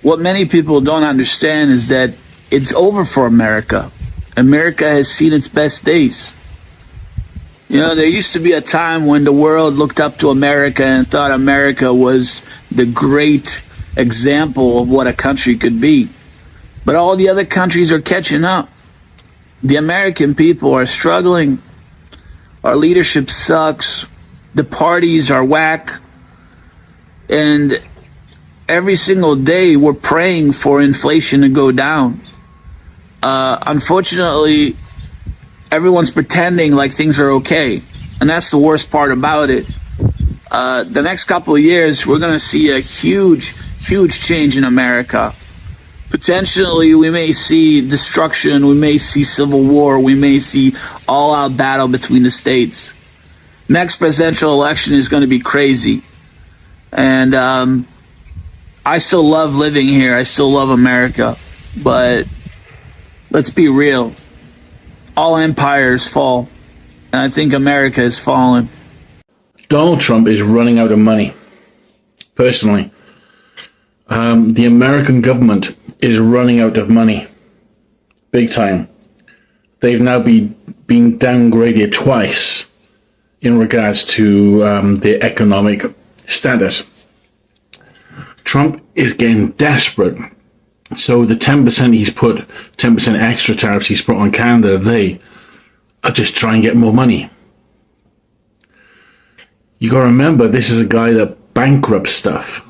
What many people don't understand is that it's over for America. America has seen its best days. You know, there used to be a time when the world looked up to America and thought America was the great example of what a country could be. But all the other countries are catching up. The American people are struggling. Our leadership sucks. The parties are whack. And every single day we're praying for inflation to go down. Unfortunately, everyone's pretending like things are okay. And that's the worst part about it. The next couple of years, we're going to see a huge change in America. Potentially, we may see destruction, we may see civil war, we may see all-out battle between the states. Next presidential election is going to be crazy. And I still love living here. I still love America. But let's be real. All empires fall. And I think America has fallen. Donald Trump is running out of money. Personally. The American government is running out of money. Big time. They've now been downgraded twice in regards to their economic status. Trump is getting desperate. So the 10% he's put, 10% extra tariffs he's put on Canada, they are just trying to get more money. You got to remember, this is a guy that bankrupts stuff.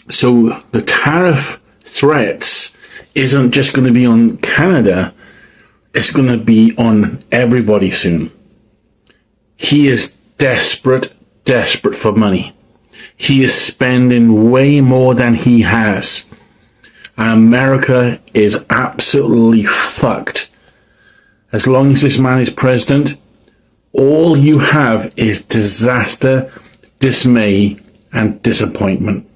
So the tariff threats isn't just going to be on Canada, it's going to be on everybody soon. He is desperate for money. He is spending way more than he has. America is absolutely fucked. As long as this man is president, all you have is disaster, dismay, and disappointment.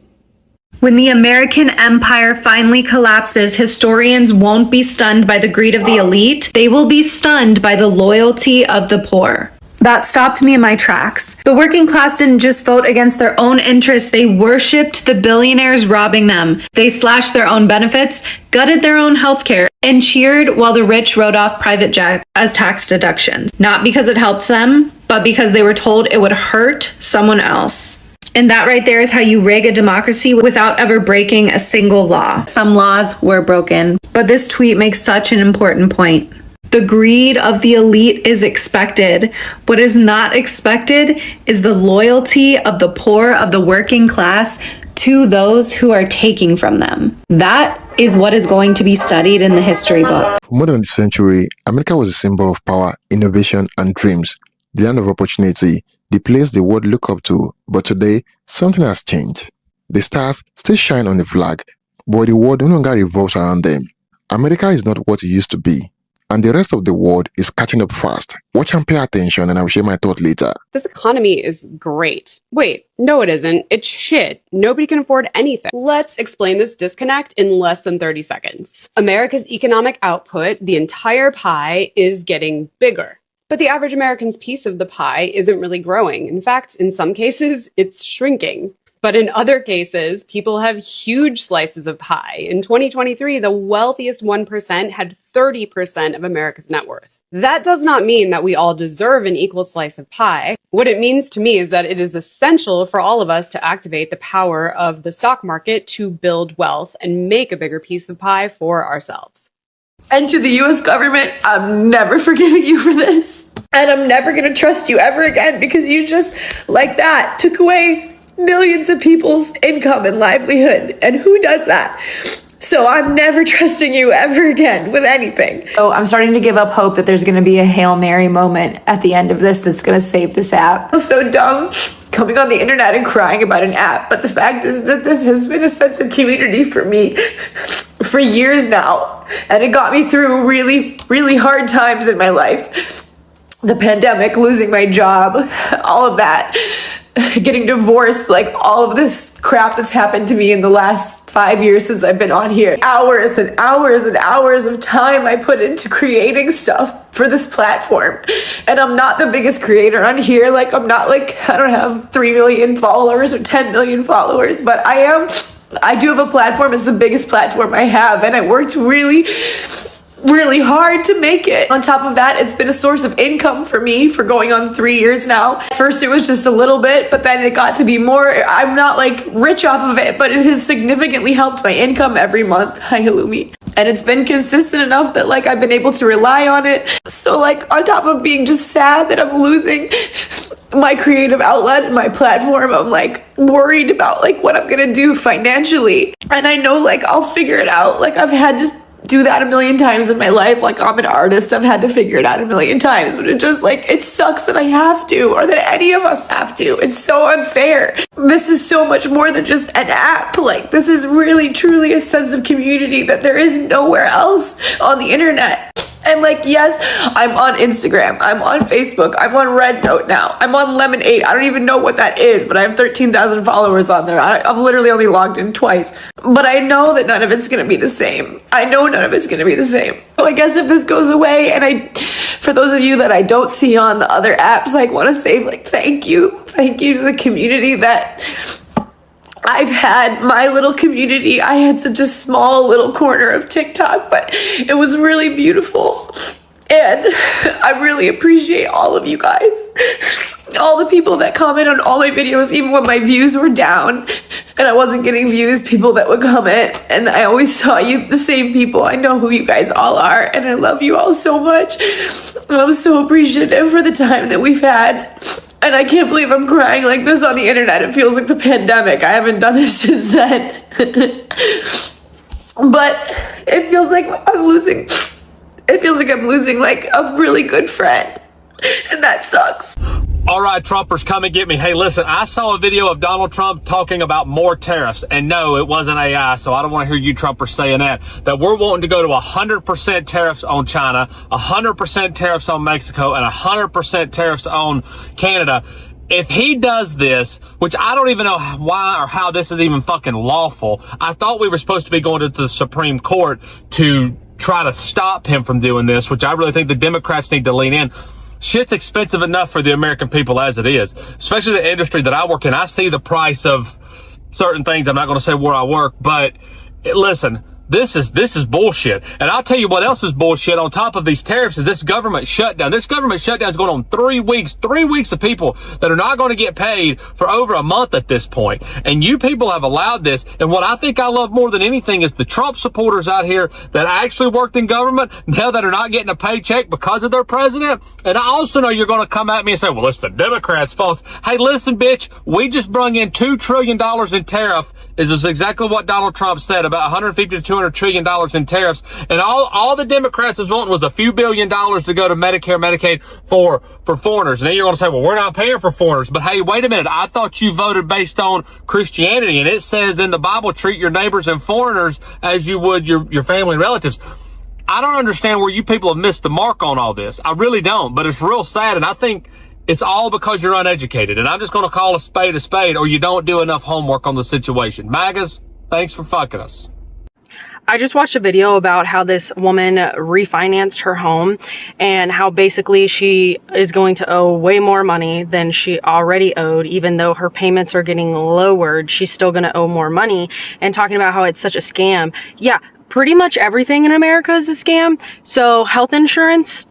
When the American empire finally collapses, historians won't be stunned by the greed of the elite. They will be stunned by the loyalty of the poor. That stopped me in my tracks. The working class didn't just vote against their own interests, they worshipped the billionaires robbing them. They slashed their own benefits, gutted their own healthcare, and cheered while the rich wrote off private jets as tax deductions. Not because it helped them, but because they were told it would hurt someone else. And that right there is how you rig a democracy without ever breaking a single law. Some laws were broken, but this tweet makes such an important point. The greed of the elite is expected. What is not expected is the loyalty of the poor, of the working class, to those who are taking from them. That is what is going to be studied in the history book. For more than a century, America was a symbol of power, innovation, and dreams. The land of opportunity, the place the world looked up to. But today, something has changed. The stars still shine on the flag, but the world no longer revolves around them. America is not what it used to be, and the rest of the world is catching up fast. Watch and pay attention, and I will share my thought later. This economy is great. Wait, no it isn't. It's shit. Nobody can afford anything. Let's explain this disconnect in less than 30 seconds. America's economic output, the entire pie, is getting bigger. But the average American's piece of the pie isn't really growing. In fact, in some cases, it's shrinking. But in other cases, people have huge slices of pie. In 2023, the wealthiest 1% had 30% of America's net worth. That does not mean that we all deserve an equal slice of pie. What it means to me is that it is essential for all of us to activate the power of the stock market to build wealth and make a bigger piece of pie for ourselves. And to the US government, I'm never forgiving you for this. And I'm never going to trust you ever again because you just, like that, took away millions of people's income and livelihood. And who does that? So I'm never trusting you ever again with anything. So I'm starting to give up hope that there's going to be a Hail Mary moment at the end of this that's going to save this app. I feel so dumb coming on the internet and crying about an app. But the fact is that this has been a sense of community for me for years now. And it got me through really, really hard times in my life. The pandemic, losing my job, all of that. Getting divorced, like all of this crap that's happened to me in the last 5 years since I've been on here. Hours and hours and hours of time I put into creating stuff for this platform. And I'm not the biggest creator on here. Like I'm not like, I don't have 3 million followers or 10 million followers, but I am I do have a platform. It's the biggest platform I have, and I worked really hard to make it. On top of that, it's been a source of income for me for going on 3 years now. First, it was just a little bit, but then it got to be more. I'm not like rich off of it, but it has significantly helped my income every month. Hi, Halloumi. And it's been consistent enough that like I've been able to rely on it. So like on top of being just sad that I'm losing my creative outlet and my platform, I'm like worried about like what I'm gonna do financially. And I know like I'll figure it out. Like I've had to do that a million times in my life. Like I'm an artist, I've had to figure it out a million times, but it just like, it sucks that I have to, or that any of us have to. It's so unfair. This is so much more than just an app. Like this is really truly a sense of community that there is nowhere else on the internet. And like, yes, I'm on Instagram, I'm on Facebook, I'm on Red Note now, I'm on Lemonade. I don't even know what that is, but I have 13,000 followers on there. I've literally only logged in twice, but I know that none of it's gonna be the same. I know none of it's gonna be the same. So I guess if this goes away, and for those of you that I don't see on the other apps, I want to say like, thank you to the community that I've had. My little community. I had such a small little corner of TikTok, but it was really beautiful. And I really appreciate all of you guys. All the people that comment on all my videos, even when my views were down and I wasn't getting views, people that would comment. And I always saw you, the same people. I know who you guys all are, and I love you all so much. And I'm so appreciative for the time that we've had. And I can't believe I'm crying like this on the internet. It feels like the pandemic. I haven't done this since then. But it feels like I'm losing. It feels like I'm losing like a really good friend. And that sucks. All right, Trumpers, come and get me. Hey, listen, I saw a video of Donald Trump talking about more tariffs. And no, it wasn't AI, so I don't want to hear you Trumpers saying that we're wanting to go to 100% tariffs on China, 100% tariffs on Mexico, and 100% tariffs on Canada. If he does this, which I don't even know why or how this is even fucking lawful, I thought we were supposed to be going to the Supreme Court to try to stop him from doing this, which I really think the Democrats need to lean in. Shit's expensive enough for the American people as it is, especially the industry that I work in. I see the price of certain things. I'm not going to say where I work, but listen, this is bullshit. And I'll tell you what else is bullshit on top of these tariffs is this government shutdown. This government shutdown is going on 3 weeks. 3 weeks of people that are not going to get paid for over a month at this point. And you people have allowed this. And what I think I love more than anything is the Trump supporters out here that actually worked in government now that are not getting a paycheck because of their president. And I also know you're going to come at me and say, well, it's the Democrats' fault. Hey, listen, bitch, we just brung in $2 trillion in tariff. Is this exactly what Donald Trump said, about 150 to $200 trillion in tariffs. And all the Democrats was wanting was a few $1 billion to go to Medicare, Medicaid for foreigners. And then you're going to say, well, we're not paying for foreigners. But hey, wait a minute. I thought you voted based on Christianity. And it says in the Bible, treat your neighbors and foreigners as you would your family and relatives. I don't understand where you people have missed the mark on all this. I really don't. But it's real sad. And I think it's all because you're uneducated. And I'm just going to call a spade, or you don't do enough homework on the situation. MAGAs, thanks for fucking us. I just watched a video about how this woman refinanced her home and how basically she is going to owe way more money than she already owed. Even though her payments are getting lowered, she's still going to owe more money, and talking about how it's such a scam. Yeah, pretty much everything in America is a scam. So health insurance,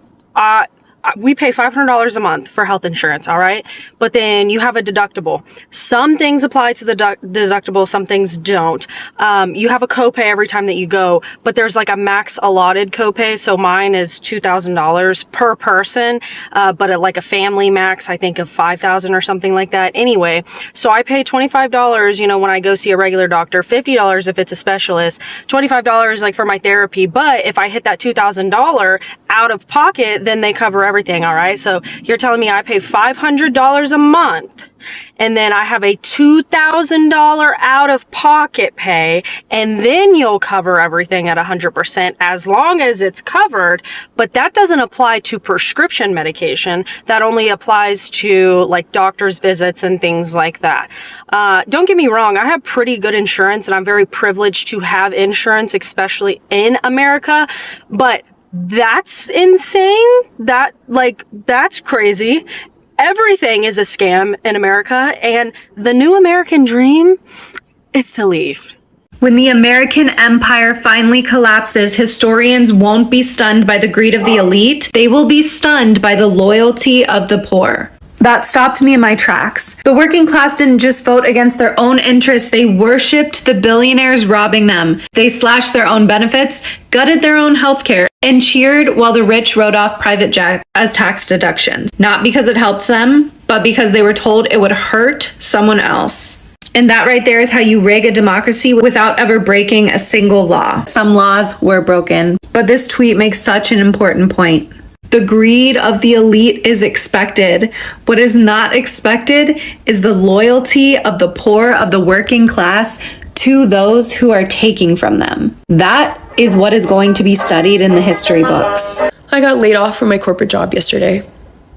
we pay $500 a month for health insurance, all right? But then you have a deductible. Some things apply to the deductible, some things don't. You have a copay every time that you go, but there's like a max allotted copay. So mine is $2,000 per person, but at like a family max, I think of $5,000 or something like that. Anyway, so I pay $25, when I go see a regular doctor, $50 if it's a specialist, $25 like for my therapy. But if I hit that $2,000 out of pocket, then they cover everything, all right? So you're telling me I pay $500 a month, and then I have a $2,000 out of pocket pay, and then you'll cover everything at 100% as long as it's covered. But that doesn't apply to prescription medication. That only applies to like doctor's visits and things like that. Don't get me wrong, I have pretty good insurance, and I'm very privileged to have insurance, especially in America, but that's insane. That's crazy. Everything is a scam in America, and the new American dream is to leave. When the American empire finally collapses, historians won't be stunned by the greed of the elite. They will be stunned by the loyalty of the poor. That stopped me in my tracks. The working class didn't just vote against their own interests, they worshipped the billionaires robbing them. They slashed their own benefits, gutted their own healthcare, and cheered while the rich wrote off private jets as tax deductions. Not because it helped them, but because they were told it would hurt someone else. And that right there is how you rig a democracy without ever breaking a single law. Some laws were broken, but this tweet makes such an important point. The greed of the elite is expected. What is not expected is the loyalty of the poor, of the working class, to those who are taking from them. That is what is going to be studied in the history books. I got laid off from my corporate job yesterday.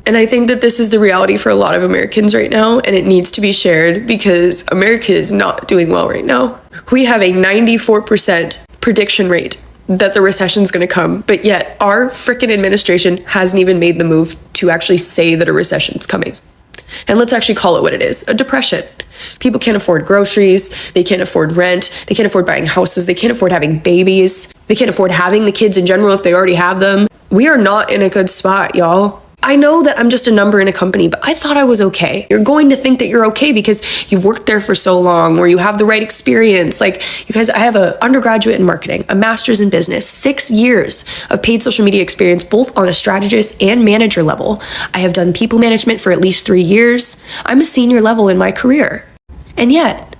And I think that this is the reality for a lot of Americans right now, and it needs to be shared because America is not doing well right now. We have a 94% prediction rate that the recession is going to come, but yet our frickin' administration hasn't even made the move to actually say that a recession is coming. And let's actually call it what it is, a depression. People can't afford groceries, they can't afford rent, they can't afford buying houses, they can't afford having babies, they can't afford having the kids in general if they already have them. We are not in a good spot, y'all. I know that I'm just a number in a company, but I thought I was okay. You're going to think that you're okay because you've worked there for so long or you have the right experience. Like, you guys, I have an undergraduate in marketing, a master's in business, 6 years of paid social media experience, both on a strategist and manager level. I have done people management for at least 3 years. I'm a senior level in my career. And yet,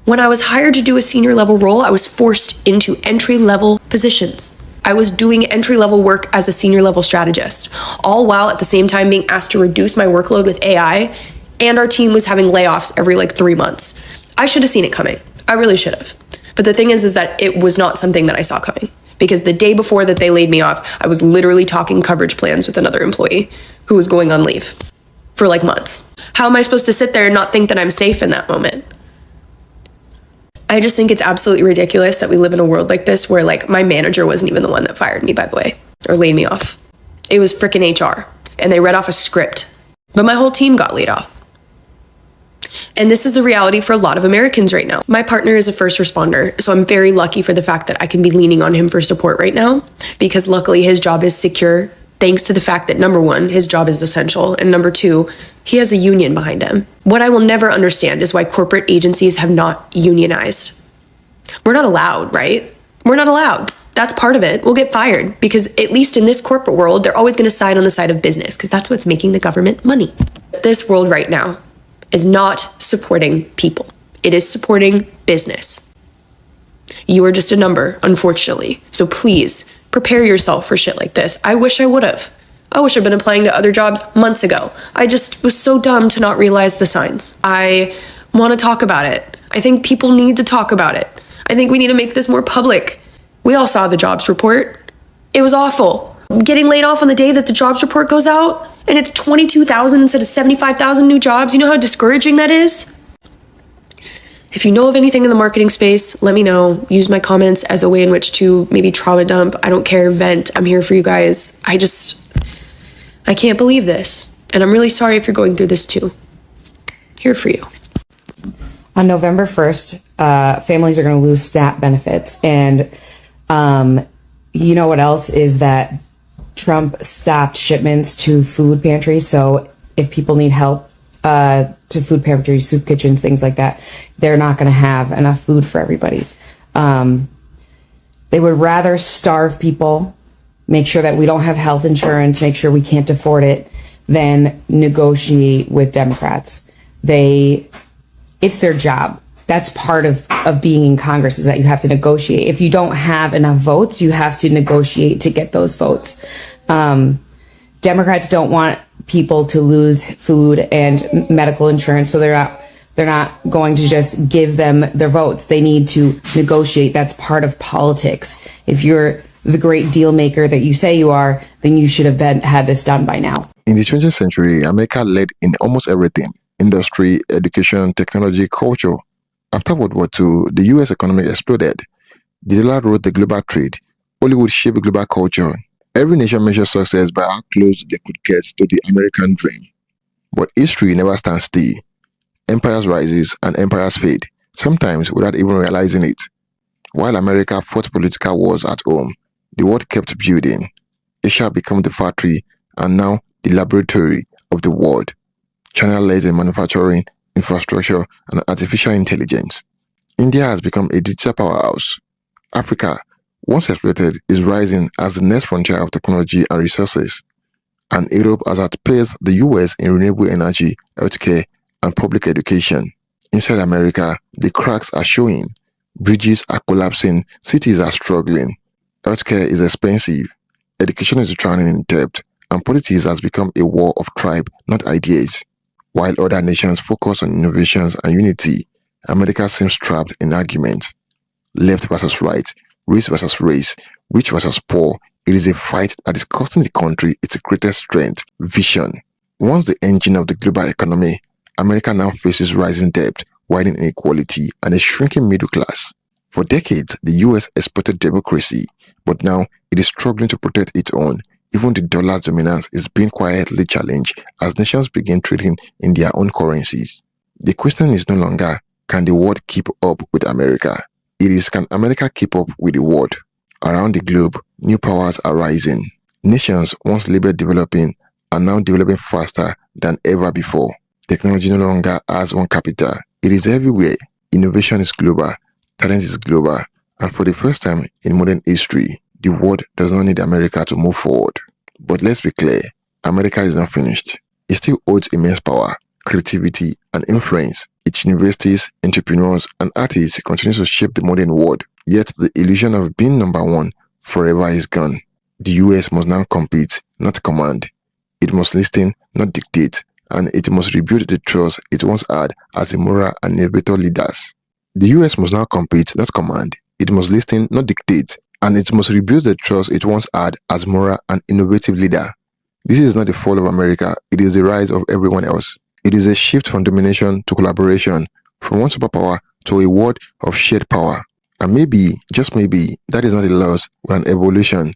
when I was hired to do a senior level role, I was forced into entry level positions. I was doing entry-level work as a senior-level strategist, all while at the same time being asked to reduce my workload with AI, and our team was having layoffs every 3 months. I should have seen it coming. I really should have. But the thing is that it was not something that I saw coming, because the day before that they laid me off, I was literally talking coverage plans with another employee who was going on leave for months. How am I supposed to sit there and not think that I'm safe in that moment? I just think it's absolutely ridiculous that we live in a world like this where my manager wasn't even the one that fired me, by the way, or laid me off. It was frickin' HR, and they read off a script, but my whole team got laid off. And this is the reality for a lot of Americans right now. My partner is a first responder, so I'm very lucky for the fact that I can be leaning on him for support right now, because luckily his job is secure, thanks to the fact that number one, his job is essential, and number two, he has a union behind him. What I will never understand is why corporate agencies have not unionized. We're not allowed, right? We're not allowed. That's part of it. We'll get fired because at least in this corporate world, they're always going to side on the side of business because that's what's making the government money. This world right now is not supporting people. It is supporting business. You are just a number, unfortunately. So please prepare yourself for shit like this. I wish I would have. I wish I'd been applying to other jobs months ago. I just was so dumb to not realize the signs. I want to talk about it. I think people need to talk about it. I think we need to make this more public. We all saw the jobs report. It was awful. Getting laid off on the day that the jobs report goes out, and it's 22,000 instead of 75,000 new jobs. You know how discouraging that is? If you know of anything in the marketing space, let me know. Use my comments as a way in which to maybe trauma dump. I don't care, vent. I'm here for you guys. I can't believe this. And I'm really sorry if you're going through this too. Here for you. On November 1st, families are going to lose SNAP benefits. And you know what else is that Trump stopped shipments to food pantries. So if people need help to food pantries, soup kitchens, things like that, they're not going to have enough food for everybody. They would rather starve people, make sure that we don't have health insurance, make sure we can't afford it, than negotiate with Democrats. It's their job. That's part of being in Congress, is that you have to negotiate. If you don't have enough votes, you have to negotiate to get those votes. Democrats don't want people to lose food and medical insurance, so they're not going to just give them their votes. They need to negotiate. That's part of politics. If you're the great deal maker that you say you are, then you should have had this done by now. In the 20th century, America led in almost everything: industry, education, technology, culture. After World War II, the US economy exploded. The dollar ruled the global trade. Hollywood shaped global culture. Every nation measures success by how close they could get to the American dream. But history never stands still. Empires rises and empires fade, sometimes without even realizing it. While America fought political wars at home, the world kept building. Asia became the factory and now the laboratory of the world. China leads in manufacturing, infrastructure, and artificial intelligence. India has become a digital powerhouse. Africa, once exploited, is rising as the next frontier of technology and resources. And Europe has outpaced the US in renewable energy, healthcare, and public education. Inside America, the cracks are showing. Bridges are collapsing, cities are struggling. Healthcare is expensive, education is drowning in debt, and politics has become a war of tribe, not ideas. While other nations focus on innovations and unity, America seems trapped in arguments. Left versus right, race versus race, rich versus poor. It is a fight that is costing the country its greatest strength, vision. Once the engine of the global economy, America now faces rising debt, widening inequality, and a shrinking middle class. For decades, the US exported democracy, but now it is struggling to protect its own. Even the dollar's dominance is being quietly challenged as nations begin trading in their own currencies. The question is no longer, can the world keep up with America? It is, can America keep up with the world? Around the globe, new powers are rising. Nations once labeled developing are now developing faster than ever before. Technology no longer has one capital. It is everywhere. Innovation is global. Talent is global. And for the first time in modern history, the world does not need America to move forward. But let's be clear, America is not finished. It still holds immense power, creativity, and influence. Its universities, entrepreneurs, and artists continue to shape the modern world. Yet the illusion of being number one forever is gone. The US must now compete, not command. It must listen, not dictate, and it must rebuild the trust it once had as a moral and innovator leaders. The US must now compete, not command. It must listen, not dictate, and it must rebuild the trust it once had as moral and innovative leader. This is not the fall of America, it is the rise of everyone else. It is a shift from domination to collaboration, from one superpower to a world of shared power. And maybe, just maybe, that is not a loss but an evolution.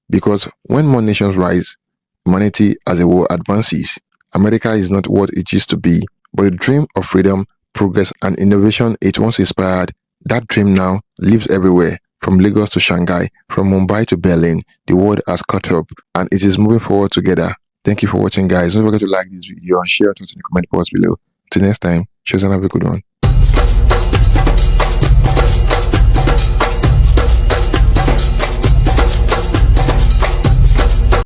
Because when more nations rise, humanity as a whole advances. America is not what it used to be, but the dream of freedom, progress, and innovation it once inspired, that dream now lives everywhere. From Lagos to Shanghai, from Mumbai to Berlin, the world has caught up and it is moving forward together. Thank you for watching, guys. Don't forget to like this video and share your thoughts in the comment box below. Till next time, cheers and have a good one.